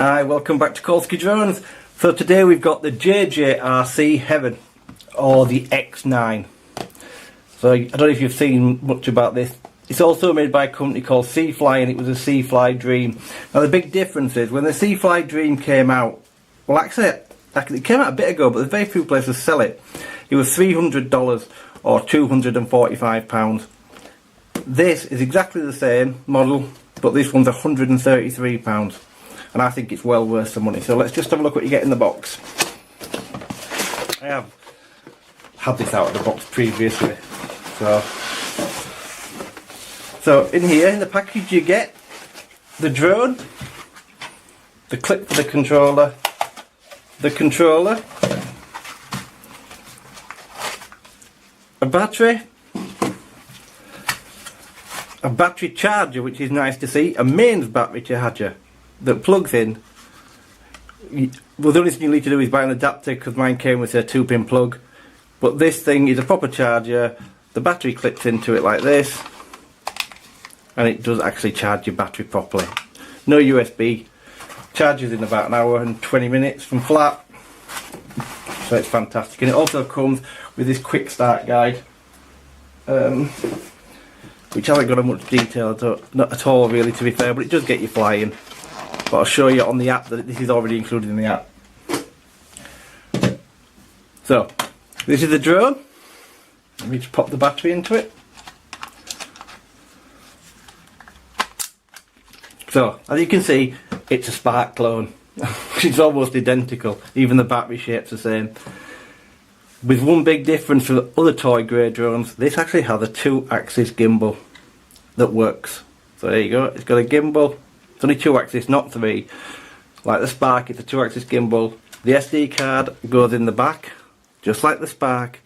Hi, welcome back to Kolsky Drones. So today we've got the JJRC Heron, or the X9. So I don't know if you've seen much about this. It's also made by a company called Seafly, and it was a Seafly Dream. Now the big difference is, when the Seafly Dream came out, well actually it came out a bit ago, but there's very few places sell it. It was $300 or £245. This is exactly the same model, but this one's £133, and I think it's well worth the money. So let's just have a look what you get in the box. I have had this out of the box previously. So in here, in the package, you get the drone, the clip for the controller, a battery charger, which is nice to see, a mains battery charger that plugs in. Well, the only thing you need to do is buy an adapter, because mine came with a 2-pin plug, but this thing is a proper charger. The battery clips into it like this, and it does actually charge your battery properly. No USB, charges in about an hour and 20 minutes from flat, so it's fantastic. And it also comes with this quick start guide, which hasn't got much detail, not at all really, to be fair, but it does get you flying. But I'll show you on the app that this is already included in the app. So this is the drone. Let me just pop the battery into it. So as you can see, it's a Spark clone. It's almost identical, even the battery shape's the same. With one big difference from other toy grade drones, this actually has a 2-axis gimbal that works. So there you go, it's got a gimbal. It's only 2-axis, not 3. Like the Spark, it's a 2-axis gimbal. The SD card goes in the back, just like the Spark,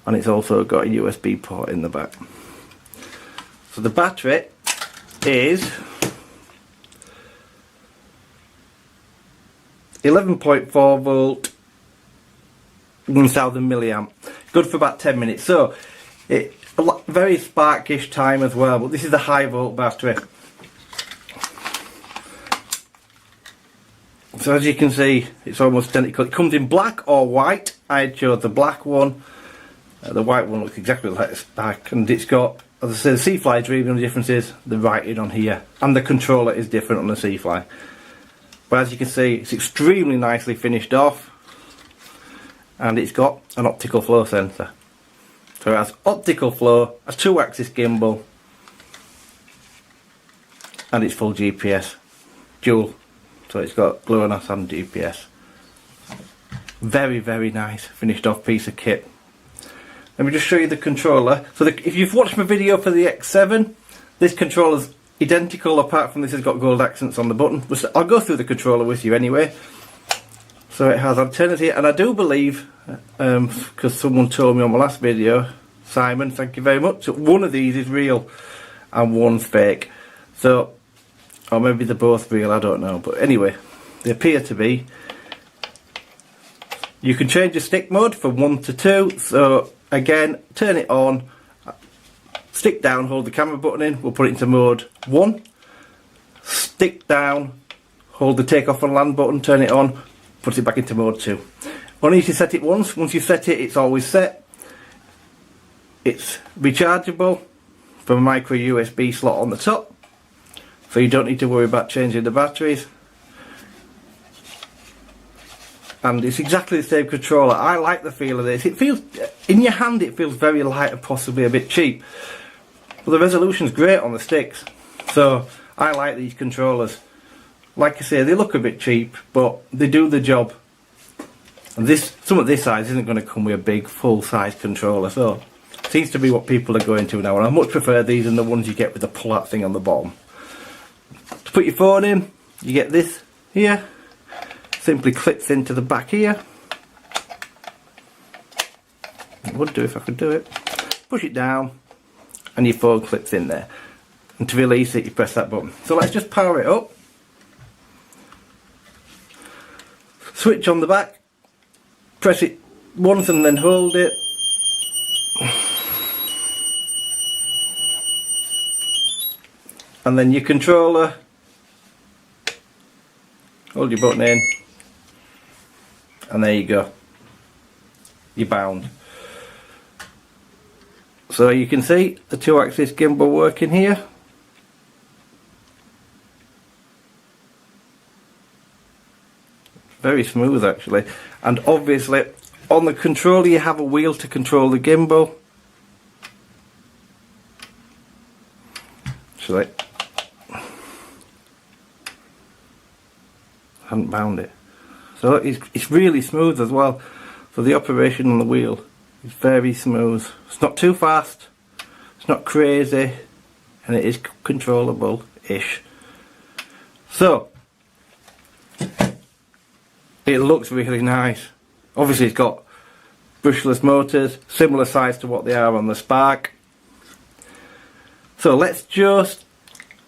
and it's also got a USB port in the back. So the battery is 11.4 volt, 1000 milliamp, good for about 10 minutes. So it very Sparkish time as well, but this is a high volt battery. So as you can see, it's almost identical. It comes in black or white. I chose the black one. The white one looks exactly like the Spark, and it's got, as I said, the Seafly Dream. The only difference is the writing on here, and the controller is different on the Seafly. But as you can see, it's extremely nicely finished off, and it's got an optical flow sensor. So it has optical flow, a 2-axis gimbal, and it's full GPS, dual. So it's got GLONASS and GPS. Very, very nice finished off piece of kit. Let me just show you the controller. So if you've watched my video for the X7, this controller's identical, apart from this has got gold accents on the button. I'll go through the controller with you anyway. So it has antennas here, and I do believe, because someone told me on my last video, Simon, thank you very much, one of these is real and one's fake. So, or maybe they're both real, I don't know, but anyway, they appear to be. You can change the stick mode from 1 to 2, so again, turn it on, stick down, hold the camera button in, we'll put it into mode 1, stick down, hold the take off and land button, turn it on, put it back into mode 2. Only need to set it once you set it, it's always set. It's rechargeable from a micro USB slot on the top, so you don't need to worry about changing the batteries. And it's exactly the same controller. I like the feel of this. It feels, in your hand it feels very light and possibly a bit cheap. But the resolution's great on the sticks. So I like these controllers. Like I say, they look a bit cheap, but they do the job. And some of this size isn't going to come with a big full-size controller, so it seems to be what people are going to now, and I much prefer these than the ones you get with the pull-out thing on the bottom. To put your phone in, you get this here. Simply clips into the back here. It would do if I could do it. Push it down, and your phone clips in there. And to release it, you press that button. So let's just power it up. Switch on the back, press it once and then hold it. And then your controller hold your button in, and there you go. You're bound. So you can see the 2-axis gimbal working here. Very smooth actually. And obviously on the controller you have a wheel to control the gimbal. Should I? Haven't bound it. So it's really smooth as well. So the operation on the wheel is very smooth. It's not too fast, it's not crazy, and it is controllable-ish. So it looks really nice. Obviously it's got brushless motors, similar size to what they are on the Spark. So let's just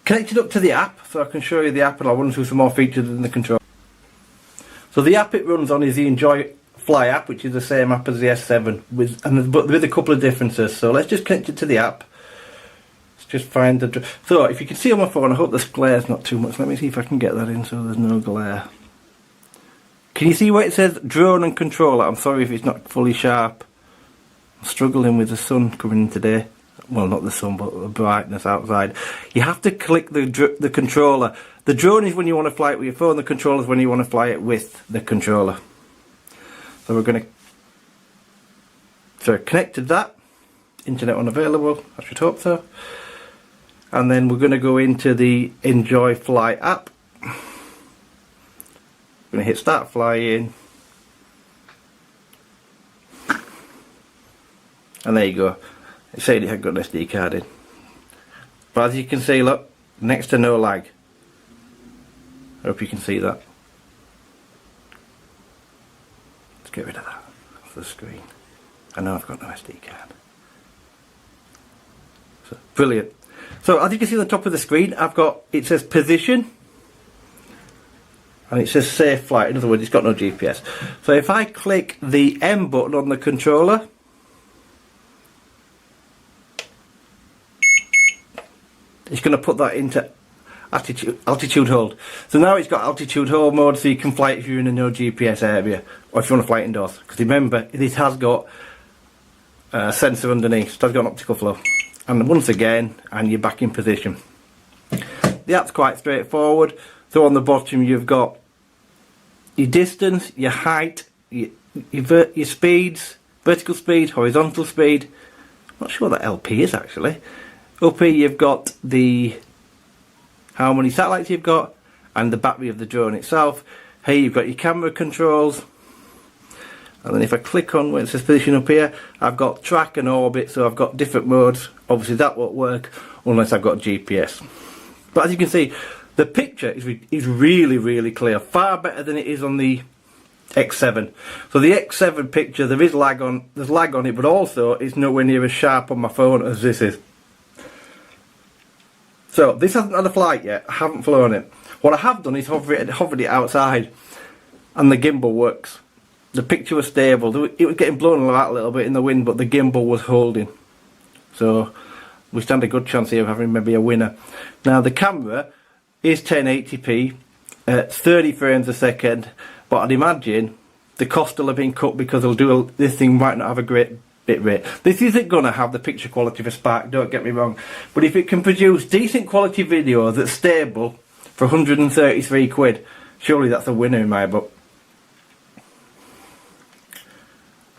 connect it up to the app so I can show you the app, and I'll run through some more features in the control. So the app it runs on is the Enjoy Fly app, which is the same app as the S7 but with a couple of differences. So let's just connect it to the app. Let's just find the... So if you can see on my phone, I hope this glare's not too much. Let me see if I can get that in so there's no glare. Can you see where it says drone and controller? I'm sorry if it's not fully sharp. I'm struggling with the sun coming in today. Well, not the sun, but the brightness outside. You have to click the controller. The drone is when you want to fly it with your phone. The controller is when you want to fly it with the controller. So we're going to connected that. Internet unavailable. I should hope so. And then we're going to go into the Enjoy Fly app. I'm going to hit start flying. And there you go. It said it had got an SD card in. But as you can see, look, next to no lag. I hope you can see that. Let's get rid of that off the screen. I know I've got no SD card. So, brilliant. So as you can see on the top of the screen, it says position. And it says safe flight. In other words, it's got no GPS. So if I click the M button on the controller, it's going to put that into altitude hold. So now it's got altitude hold mode, so you can fly it if you're in a no GPS area, or if you want to fly it indoors. Because remember, this has got a sensor underneath, so it's got an optical flow. And once again, and you're back in position. The app's quite straightforward. So on the bottom you've got your distance, your height, your speeds, vertical speed, horizontal speed. I'm not sure what that LP is actually. Up here you've got how many satellites you've got and the battery of the drone itself. Here you've got your camera controls, and then if I click on where it says position up here, I've got track and orbit, so I've got different modes. Obviously that won't work unless I've got GPS. But as you can see, the picture is really clear, far better than it is on the X7. So the X7 picture, there's lag on it, but also it's nowhere near as sharp on my phone as this is. So this hasn't had a flight yet. I haven't flown it. What I have done is hovered it outside, and the gimbal works. The picture was stable. It was getting blown about a little bit in the wind, but the gimbal was holding. So we stand a good chance here of having maybe a winner. Now the camera is 1080p at 30 frames a second, but I'd imagine the cost will have been cut because this thing might not have a great bit rate. This isn't going to have the picture quality of a Spark, don't get me wrong, but if it can produce decent quality video that's stable for 133 quid, surely that's a winner in my book.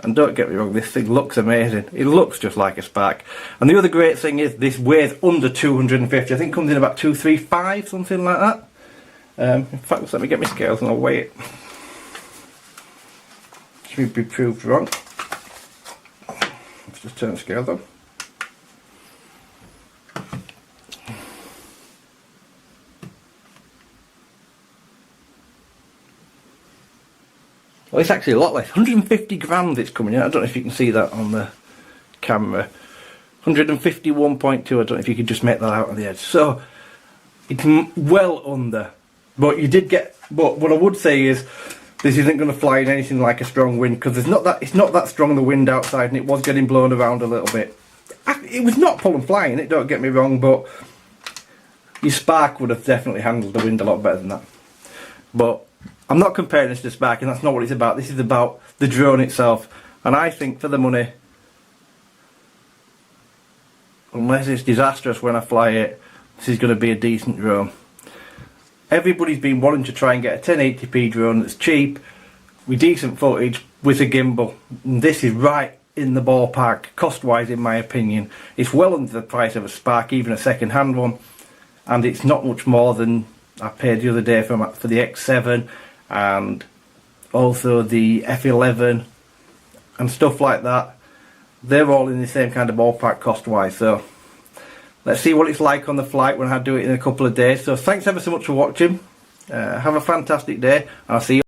And don't get me wrong, this thing looks amazing. It looks just like a Spark. And the other great thing is this weighs under 250. I think it comes in about 235, something like that. In fact, let me get my scales and I'll weigh it. Should be proved wrong. Let's just turn the scales on. Well, it's actually a lot less. 150 grams it's coming in. I don't know if you can see that on the camera. 151.2. I don't know if you could just make that out on the edge. So it's well under. But you did get. But what I would say is, this isn't going to fly in anything like a strong wind, because it's not that strong the wind outside, and it was getting blown around a little bit. It was not pull and flying it. Don't get me wrong, but your Spark would have definitely handled the wind a lot better than that. But I'm not comparing this to Spark, and that's not what it's about. This is about the drone itself. And I think for the money, unless it's disastrous when I fly it, this is going to be a decent drone. Everybody's been wanting to try and get a 1080p drone that's cheap, with decent footage, with a gimbal. And this is right in the ballpark, cost-wise, in my opinion. It's well under the price of a Spark, even a second-hand one. And it's not much more than I paid the other day for the X7 and also the F11 and stuff like that. They're all in the same kind of ballpark cost-wise. So let's see what it's like on the flight when I do it in a couple of days. So thanks ever so much for watching. Have a fantastic day, and I'll see you